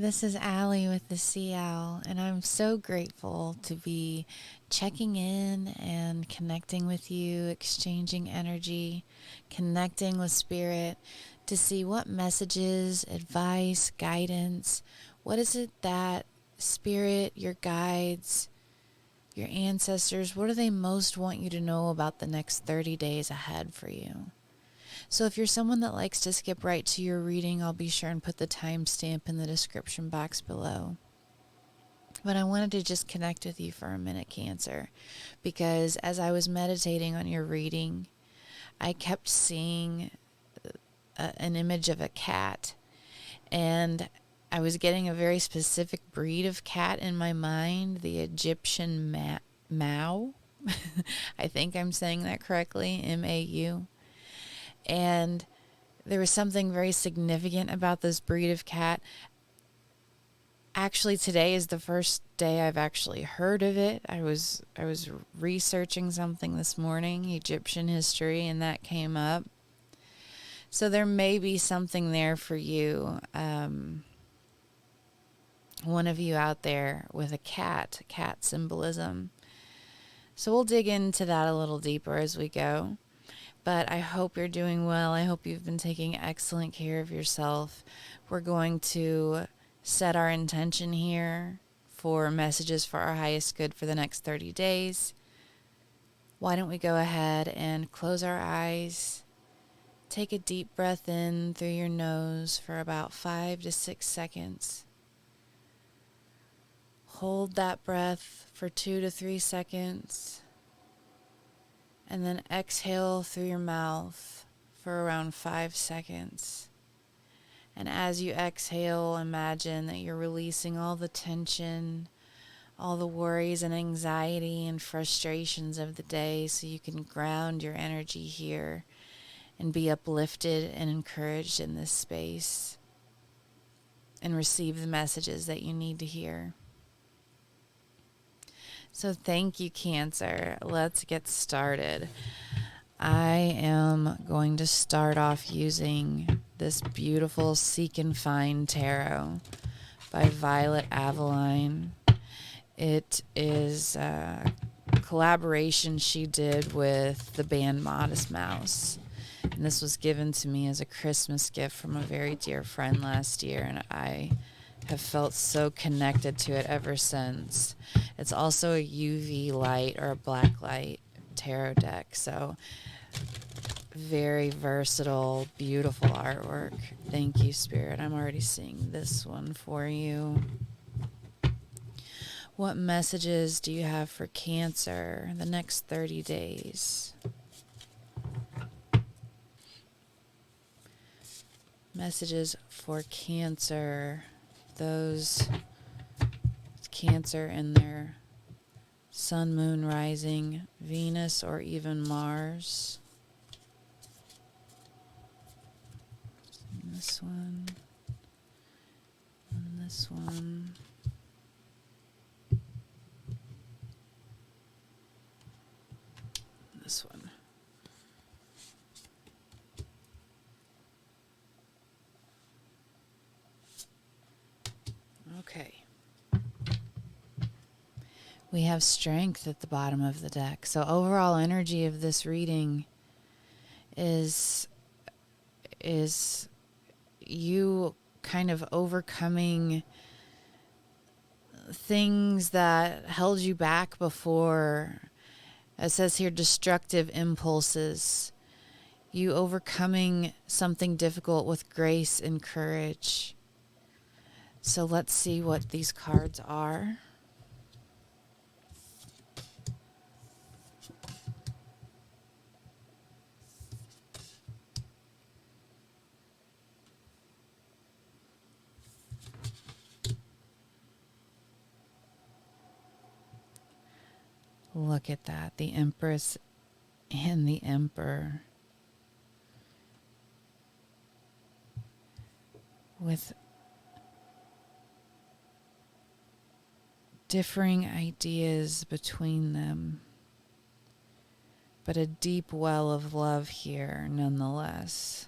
this is Allie with the Sea Owl, and I'm so grateful to be checking in and connecting with you, exchanging energy, connecting with Spirit to see what messages, advice, guidance, what is it that Spirit, your guides, your ancestors, what do they most want you to know about the next 30 days ahead for you? So if you're someone that likes to skip right to your reading, I'll be sure and put the timestamp in the description box below. But I wanted to just connect with you for a minute, Cancer, because as I was meditating on your reading, I kept seeing an image of a cat, and I was getting a very specific breed of cat in my mind, the Egyptian Mau. I think I'm saying that correctly, M-A-U. And there was something very significant about this breed of cat. Actually, today is the first day I've actually heard of it. I was researching something this morning, Egyptian history, and that came up. So there may be something there for you. One of you out there with a cat symbolism. So we'll dig into that a little deeper as we go. But I hope you're doing well. I hope you've been taking excellent care of yourself. We're going to set our intention here for messages for our highest good for the next 30 days. Why don't we go ahead and close our eyes, take a deep breath in through your nose for about 5 to 6 seconds. Hold that breath for 2 to 3 seconds. And then exhale through your mouth for around 5 seconds. And as you exhale, imagine that you're releasing all the tension, all the worries and anxiety and frustrations of the day so you can ground your energy here and be uplifted and encouraged in this space and receive the messages that you need to hear. So thank you, Cancer. Let's get started. I am going to start off using this beautiful Seek and Find Tarot by Violet Aveline. It is a collaboration she did with the band Modest Mouse. And this was given to me as a Christmas gift from a very dear friend last year, and I have felt so connected to it ever since. It's also a UV light or a black light tarot deck, so very versatile, beautiful artwork. Thank you, Spirit. I'm already seeing this one for you. What messages do you have for Cancer the next 30 days? Messages for Cancer, those Cancer in their sun, moon, rising, Venus, or even Mars. And this one, and this one. This one. Okay. We have Strength at the bottom of the deck. So overall energy of this reading is you kind of overcoming things that held you back before. It says here, destructive impulses. You overcoming something difficult with grace and courage. So let's see what these cards are. Look at that, the Empress and the Emperor. With differing ideas between them, but a deep well of love here nonetheless.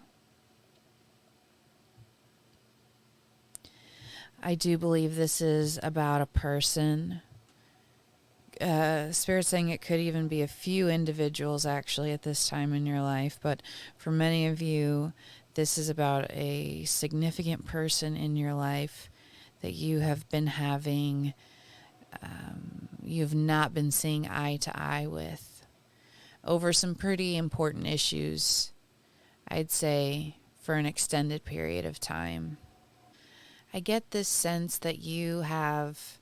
I do believe this is about a person. Spirit saying it could even be a few individuals actually at this time in your life, but for many of you, this is about a significant person in your life that you have been having, you've not been seeing eye to eye with over some pretty important issues, I'd say, for an extended period of time. I get this sense that you have,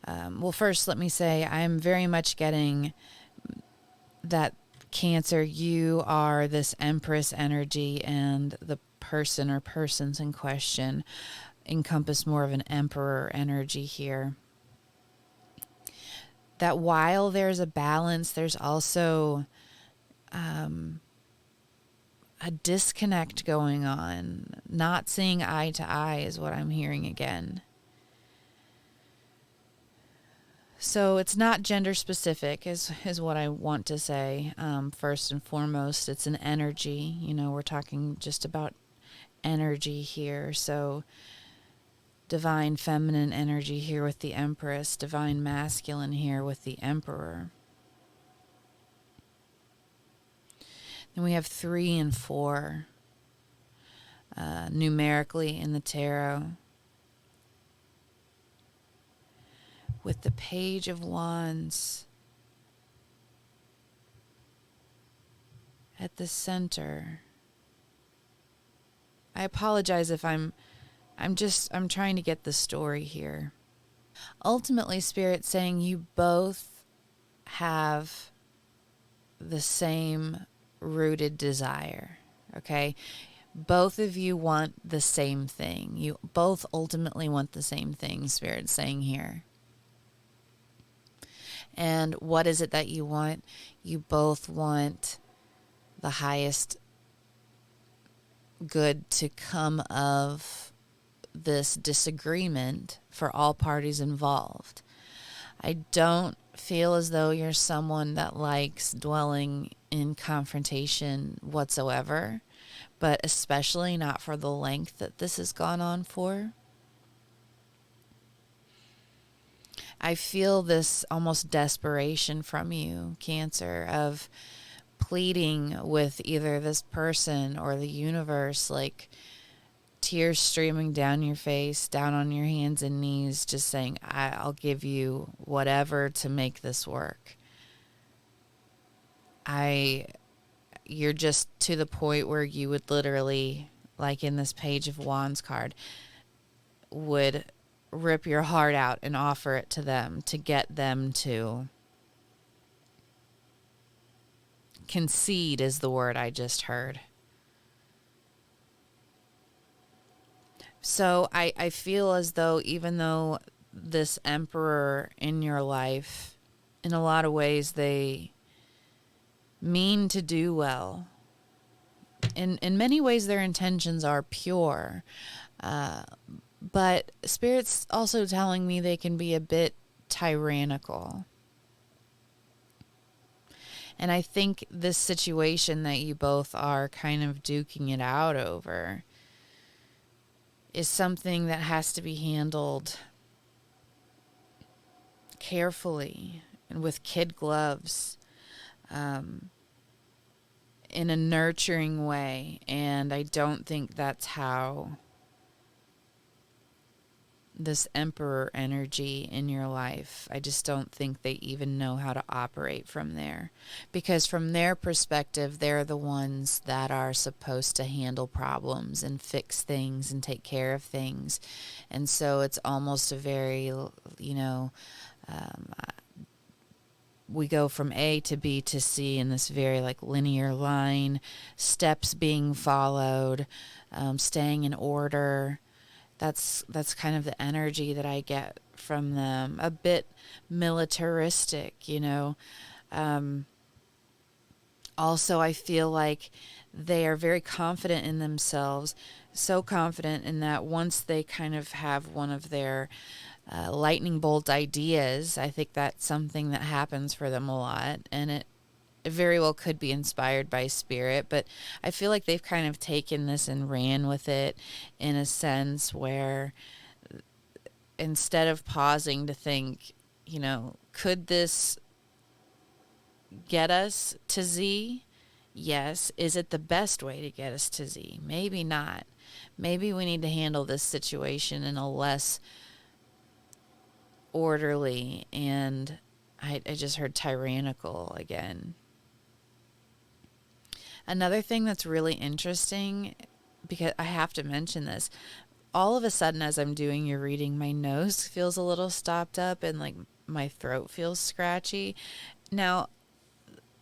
well, first, let me say, I'm very much getting that Cancer, you are this Empress energy, and the person or persons in question encompass more of an Emperor energy here. That while there's a balance, there's also a disconnect going on. Not seeing eye to eye is what I'm hearing again. So it's not gender specific is what I want to say. First and foremost, it's an energy. We're talking just about energy here. So divine feminine energy here with the Empress, divine masculine here with the Emperor. Then we have 3 and 4 numerically in the tarot. With the Page of Wands at the center. I apologize if I'm trying to get the story here. Ultimately, Spirit's saying you both have the same rooted desire, okay? Both of you want the same thing. You both ultimately want the same thing, Spirit's saying here. And what is it that you want? You both want the highest good to come of this disagreement for all parties involved. I don't feel as though you're someone that likes dwelling in confrontation whatsoever, but especially not for the length that this has gone on for. I feel this almost desperation from you, Cancer, of pleading with either this person or the universe, like tears streaming down your face, down on your hands and knees, just saying, I'll give you whatever to make this work. You're just to the point where you would literally, like in this Page of Wands card, would rip your heart out and offer it to them to get them to concede, is the word I just heard. So I feel as though even though this Emperor in your life, in a lot of ways, they mean to do well. In many ways, their intentions are pure. But Spirit's also telling me they can be a bit tyrannical. And I think this situation that you both are kind of duking it out over is something that has to be handled carefully and with kid gloves, in a nurturing way. And I don't think that's how this Emperor energy in your life, I just don't think they even know how to operate from there. Because from their perspective, they're the ones that are supposed to handle problems and fix things and take care of things. And so it's almost a very, we go from A to B to C in this very linear line, steps being followed, staying in order. That's kind of the energy that I get from them. A bit militaristic, Also, I feel like they are very confident in themselves, so confident in that once they kind of have one of their lightning bolt ideas, I think that's something that happens for them a lot, and it very well could be inspired by Spirit, but I feel like they've kind of taken this and ran with it in a sense where instead of pausing to think, could this get us to Z? Yes. Is it the best way to get us to Z? Maybe not. Maybe we need to handle this situation in a less orderly and I just heard tyrannical again. Another thing that's really interesting, because I have to mention this, all of a sudden as I'm doing your reading, my nose feels a little stopped up and like my throat feels scratchy. Now,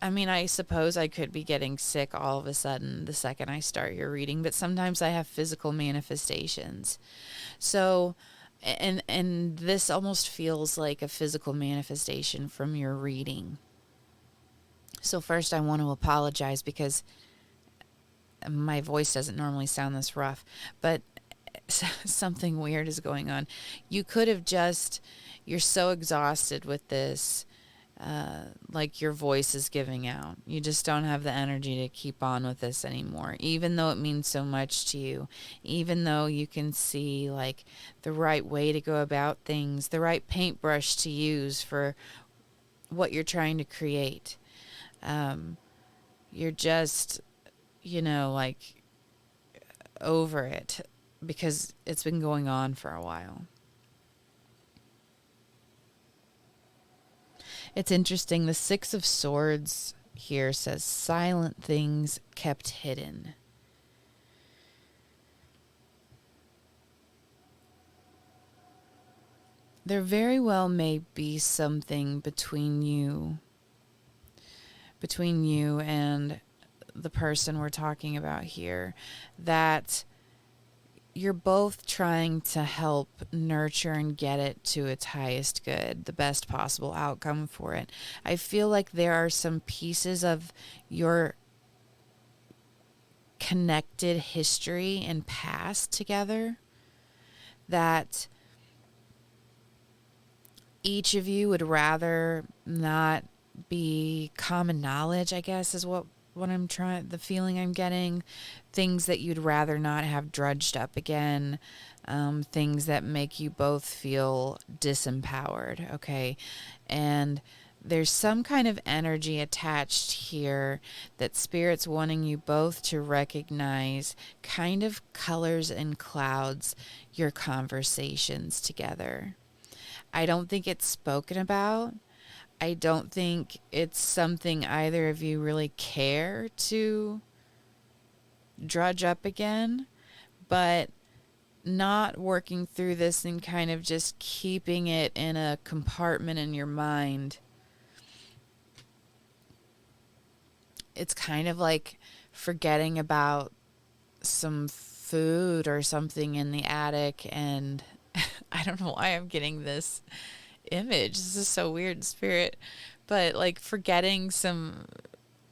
I mean, I suppose I could be getting sick all of a sudden the second I start your reading, but sometimes I have physical manifestations. So, and this almost feels like a physical manifestation from your reading. So first I want to apologize because my voice doesn't normally sound this rough, but something weird is going on. You could have you're so exhausted with this, like your voice is giving out. You just don't have the energy to keep on with this anymore, even though it means so much to you, even though you can see like the right way to go about things, the right paintbrush to use for what you're trying to create. You're just, like over it because it's been going on for a while. It's interesting. The Six of Swords here says silent things kept hidden. There very well may be something between you and the person we're talking about here that you're both trying to help nurture and get it to its highest good, the best possible outcome for it. I feel like there are some pieces of your connected history and past together that each of you would rather not be common knowledge, I guess, is what the feeling I'm getting. Things that you'd rather not have drudged up again. Things that make you both feel disempowered, okay? And there's some kind of energy attached here that Spirit's wanting you both to recognize, kind of colors and clouds your conversations together. I don't think it's spoken about. I don't think it's something either of you really care to drudge up again, but not working through this and kind of just keeping it in a compartment in your mind. It's kind of like forgetting about some food or something in the attic, and I don't know why I'm getting this image. This is so weird, Spirit, but like forgetting some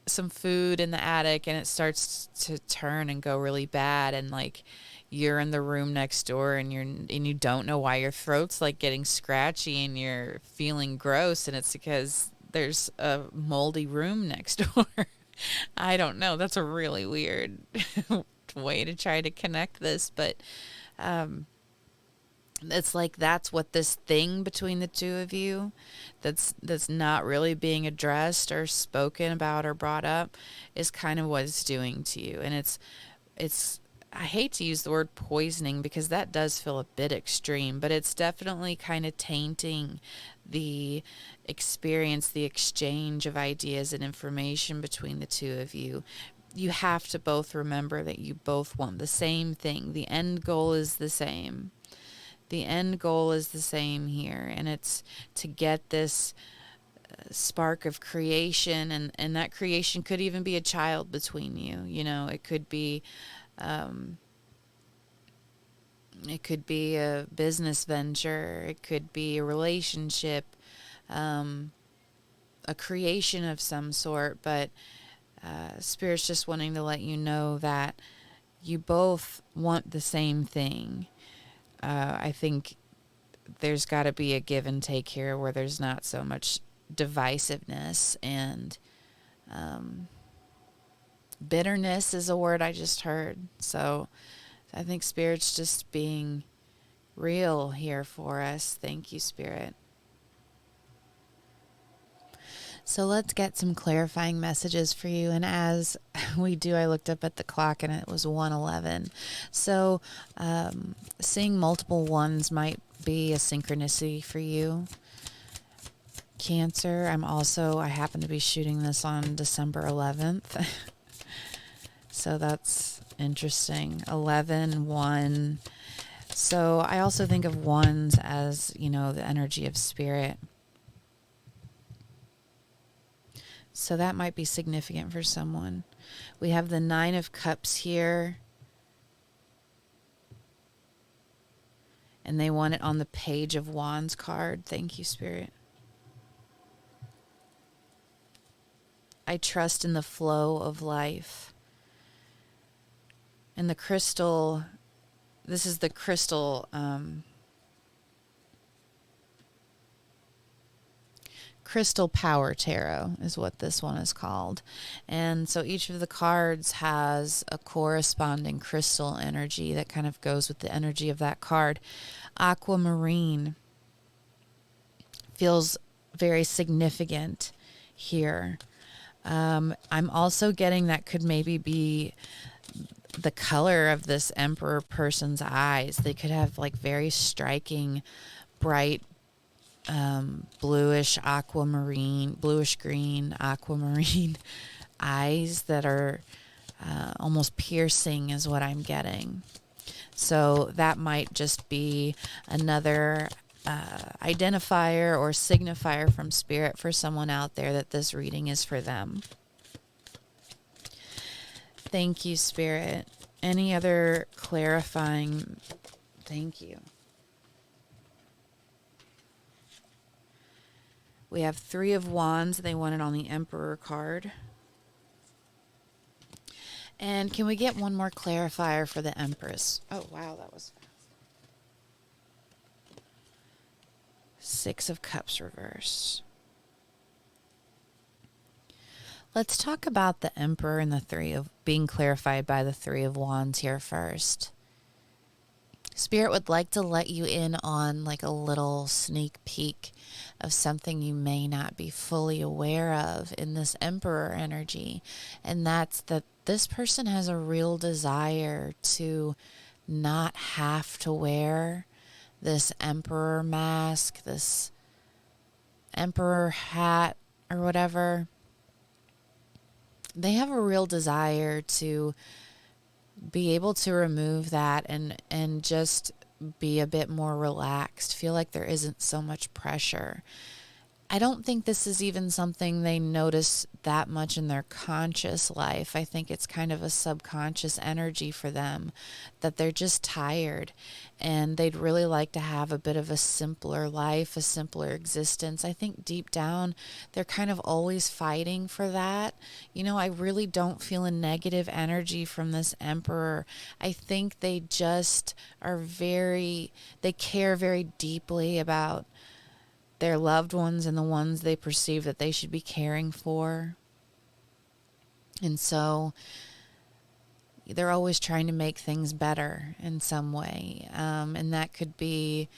food in the attic and it starts to turn and go really bad, and like you're in the room next door and you don't know why your throat's like getting scratchy and you're feeling gross, and it's because there's a moldy room next door. I don't know. That's a really weird way to try to connect this, but it's like that's what this thing between the two of you that's not really being addressed or spoken about or brought up is kind of what it's doing to you. And it's I hate to use the word poisoning because that does feel a bit extreme, but it's definitely kind of tainting the experience, the exchange of ideas and information between the two of you. You have to both remember that you both want the same thing. The end goal is the same. The end goal is the same here, and it's to get this spark of creation, and that creation could even be a child between you. It could be a business venture, it could be a relationship, a creation of some sort, but Spirit's just wanting to let you know that you both want the same thing. I think there's got to be a give and take here where there's not so much divisiveness and bitterness is a word I just heard. So I think Spirit's just being real here for us. Thank you, Spirit. So let's get some clarifying messages for you. And as we do, I looked up at the clock and it was 1:11. So seeing multiple ones might be a synchronicity for you. Cancer, I happen to be shooting this on December 11th. So that's interesting. 11, 1. So I also think of ones as, the energy of spirit. So that might be significant for someone. We have the 9 of Cups here. And they want it on the Page of Wands card. Thank you, Spirit. I trust in the flow of life. And the crystal, this is the crystal Crystal Power Tarot is what this one is called. And so each of the cards has a corresponding crystal energy that kind of goes with the energy of that card. Aquamarine feels very significant here. I'm also getting that could maybe be the color of this Emperor person's eyes. They could have like very striking, bright, bluish green aquamarine eyes that are almost piercing is what I'm getting. So that might just be another identifier or signifier from Spirit for someone out there that this reading is for them. Thank you, Spirit. Any other clarifying? Thank you. We have 3 of Wands. They want it on the Emperor card. And can we get one more clarifier for the Empress? Oh, wow, that was fast. 6 of Cups reverse. Let's talk about the Emperor and the 3 of being clarified by the 3 of Wands here first. Spirit would like to let you in on like a little sneak peek of something you may not be fully aware of in this Emperor energy. And that's that this person has a real desire to not have to wear this Emperor mask, this Emperor hat or whatever. They have a real desire to be able to remove that and just be a bit more relaxed, feel like there isn't so much pressure. I don't think this is even something they notice that much in their conscious life. I think it's kind of a subconscious energy for them that they're just tired and they'd really like to have a bit of a simpler life, a simpler existence. I think deep down they're kind of always fighting for that. I really don't feel a negative energy from this Emperor. I think they just they care very deeply about their loved ones and the ones they perceive that they should be caring for. And so they're always trying to make things better in some way. And that could be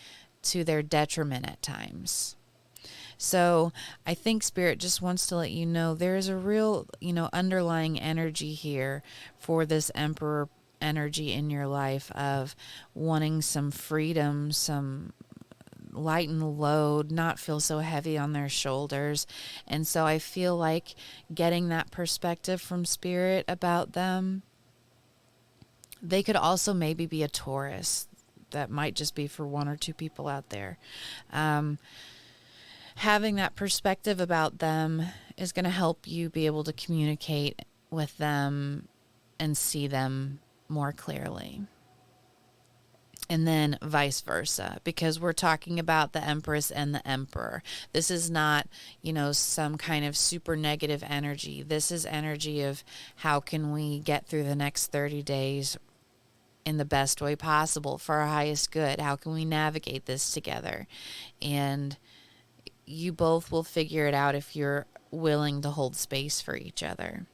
to their detriment at times. So I think Spirit just wants to let you know there's a real, underlying energy here for this Emperor energy in your life of wanting some freedom, some lighten the load, not feel so heavy on their shoulders. And so I feel like getting that perspective from Spirit about them. They could also maybe be a Taurus. That might just be for 1 or 2 people out there. Having that perspective about them is going to help you be able to communicate with them and see them more clearly. And then vice versa, because we're talking about the Empress and the Emperor. This is not, some kind of super negative energy. This is energy of how can we get through the next 30 days in the best way possible for our highest good? How can we navigate this together? And you both will figure it out if you're willing to hold space for each other.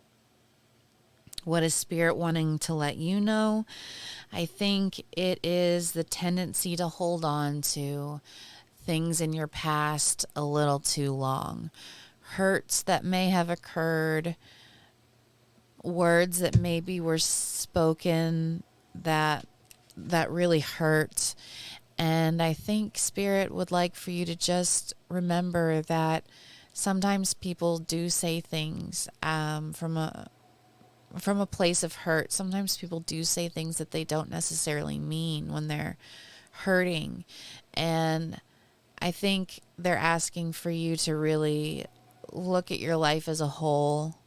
What is Spirit wanting to let you know? I think it is the tendency to hold on to things in your past a little too long. Hurts that may have occurred, words that maybe were spoken that really hurt. And I think Spirit would like for you to just remember that sometimes people do say things from a place of hurt. Sometimes people do say things that they don't necessarily mean when they're hurting. And I think they're asking for you to really look at your life as a whole,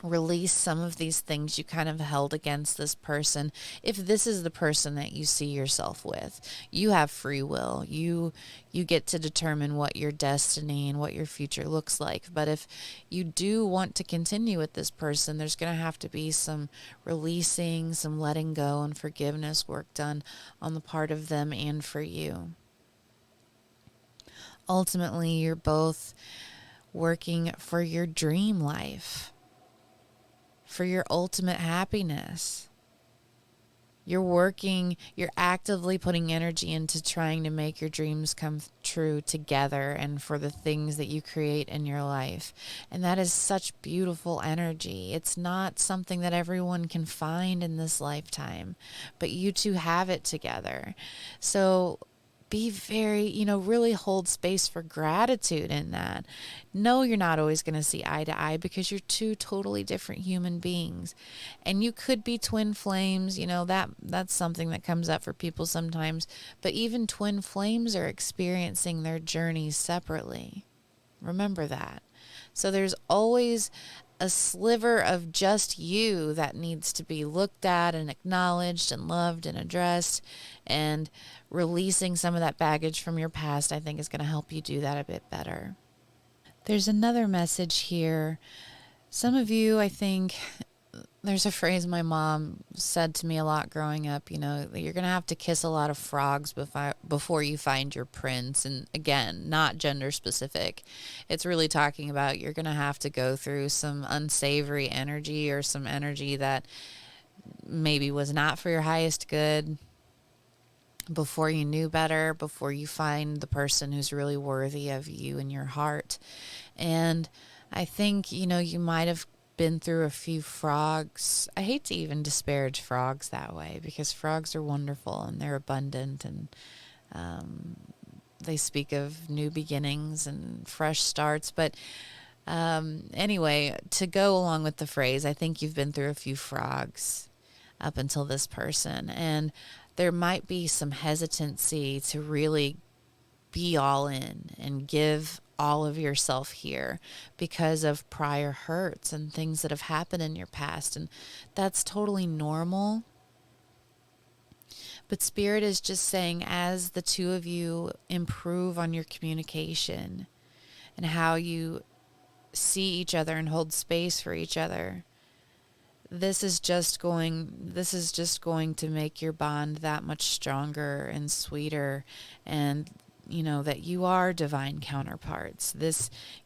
release some of these things you kind of held against this person. If this is the person that you see yourself with, you have free will. You get to determine what your destiny and what your future looks like. But if you do want to continue with this person, there's going to have to be some releasing, some letting go and forgiveness work done on the part of them and for you. Ultimately, you're both working for your dream life, for your ultimate happiness. You're actively putting energy into trying to make your dreams come true together and for the things that you create in your life. And that is such beautiful energy. It's not something that everyone can find in this lifetime, but you two have it together. So be very, really hold space for gratitude in that. No, you're not always going to see eye to eye because you're two totally different human beings. And you could be twin flames, that's something that comes up for people sometimes. But even twin flames are experiencing their journeys separately. Remember that. So there's always a sliver of just you that needs to be looked at and acknowledged and loved and addressed, and releasing some of that baggage from your past, I think, is going to help you do that a bit better. There's another message here. Some of you, I think, there's a phrase my mom said to me a lot growing up, you're going to have to kiss a lot of frogs before you find your prince. And again, not gender specific. It's really talking about you're going to have to go through some unsavory energy or some energy that maybe was not for your highest good before you knew better, before you find the person who's really worthy of you in your heart. And I think, you might have been through a few frogs. I hate to even disparage frogs that way because frogs are wonderful and they're abundant, and they speak of new beginnings and fresh starts. But anyway, to go along with the phrase, I think you've been through a few frogs up until this person, and there might be some hesitancy to really be all in and give all of yourself here because of prior hurts and things that have happened in your past. And that's totally normal. But Spirit is just saying, as the two of you improve on your communication and how you see each other and hold space for each other, this is just going to make your bond that much stronger and sweeter. And that you are divine counterparts.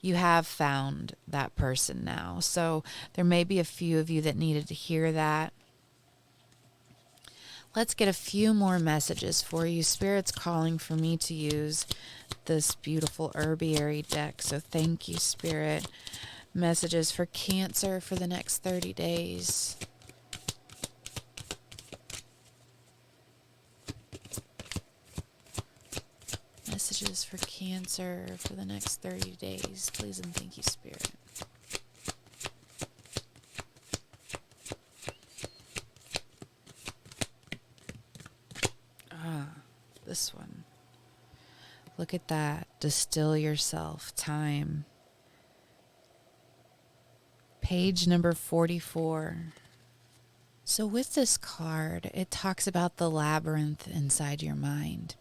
You have found that person now. So there may be a few of you that needed to hear that. Let's get a few more messages for you. Spirit's calling for me to use this beautiful herbiary deck. So thank you, Spirit. Messages for Cancer for the next 30 days. Messages for Cancer for the next 30 days. Please and thank you, Spirit. This one. Look at that. Distill yourself. Time. Page number 44. So with this card, it talks about the labyrinth inside your mind.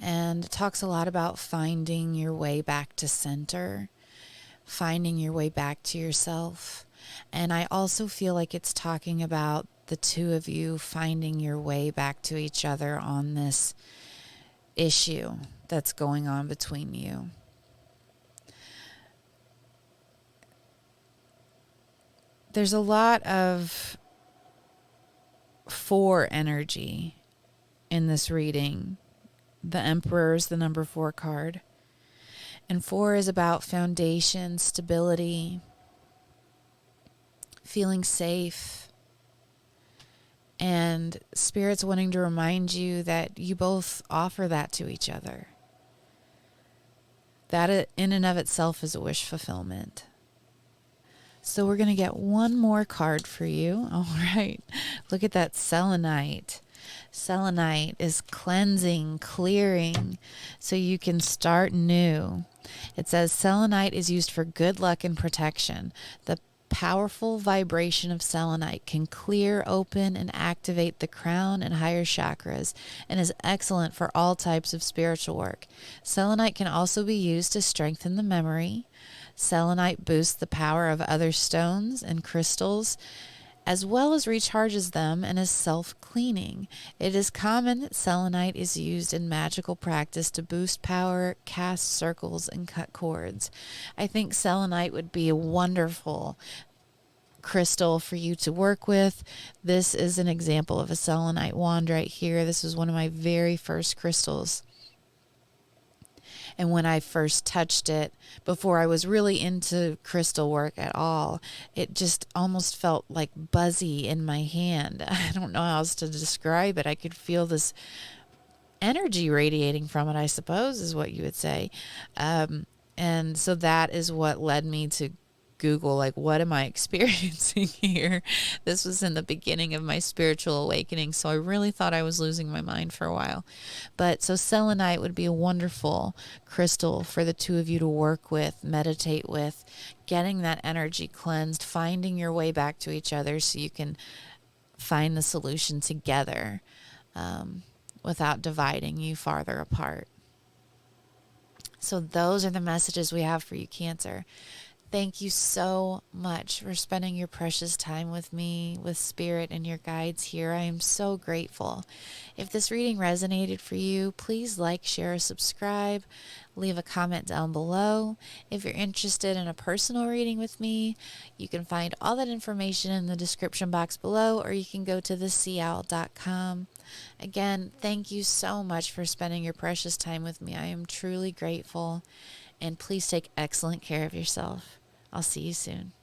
And it talks a lot about finding your way back to center, finding your way back to yourself. And I also feel like it's talking about the two of you finding your way back to each other on this issue that's going on between you. there's a lot of 4 energy in this reading. The Emperor is the number 4 card. And 4 is about foundation, stability, feeling safe, and Spirit's wanting to remind you that you both offer that to each other. That in and of itself is a wish fulfillment. So we're going to get one more card for you. All right. Look at that selenite. Selenite is cleansing, clearing, so you can start new. It says selenite is used for good luck and protection. The powerful vibration of selenite can clear, open, and activate the crown and higher chakras and is excellent for all types of spiritual work. Selenite can also be used to strengthen the memory. Selenite boosts the power of other stones and crystals, as well as recharges them and is self-cleaning. It is common that selenite is used in magical practice to boost power, cast circles, and cut cords. I think selenite would be a wonderful crystal for you to work with. This is an example of a selenite wand right here. This was one of my very first crystals. And when I first touched it, before I was really into crystal work at all, it just almost felt like buzzy in my hand. I don't know how else to describe it. I could feel this energy radiating from it, I suppose, is what you would say. And so that is what led me to Google, like, what am I experiencing here? This was in the beginning of my spiritual awakening, so I really thought I was losing my mind for a while. But so selenite would be a wonderful crystal for the two of you to work with, meditate with, getting that energy cleansed, finding your way back to each other so you can find the solution together without dividing you farther apart. So those are the messages we have for you, Cancer. Thank you so much for spending your precious time with me, with Spirit and your guides here. I am so grateful. If this reading resonated for you, please like, share, subscribe, leave a comment down below. If you're interested in a personal reading with me, you can find all that information in the description box below, or you can go to theseaowl.com. Again, thank you so much for spending your precious time with me. I am truly grateful, and please take excellent care of yourself. I'll see you soon.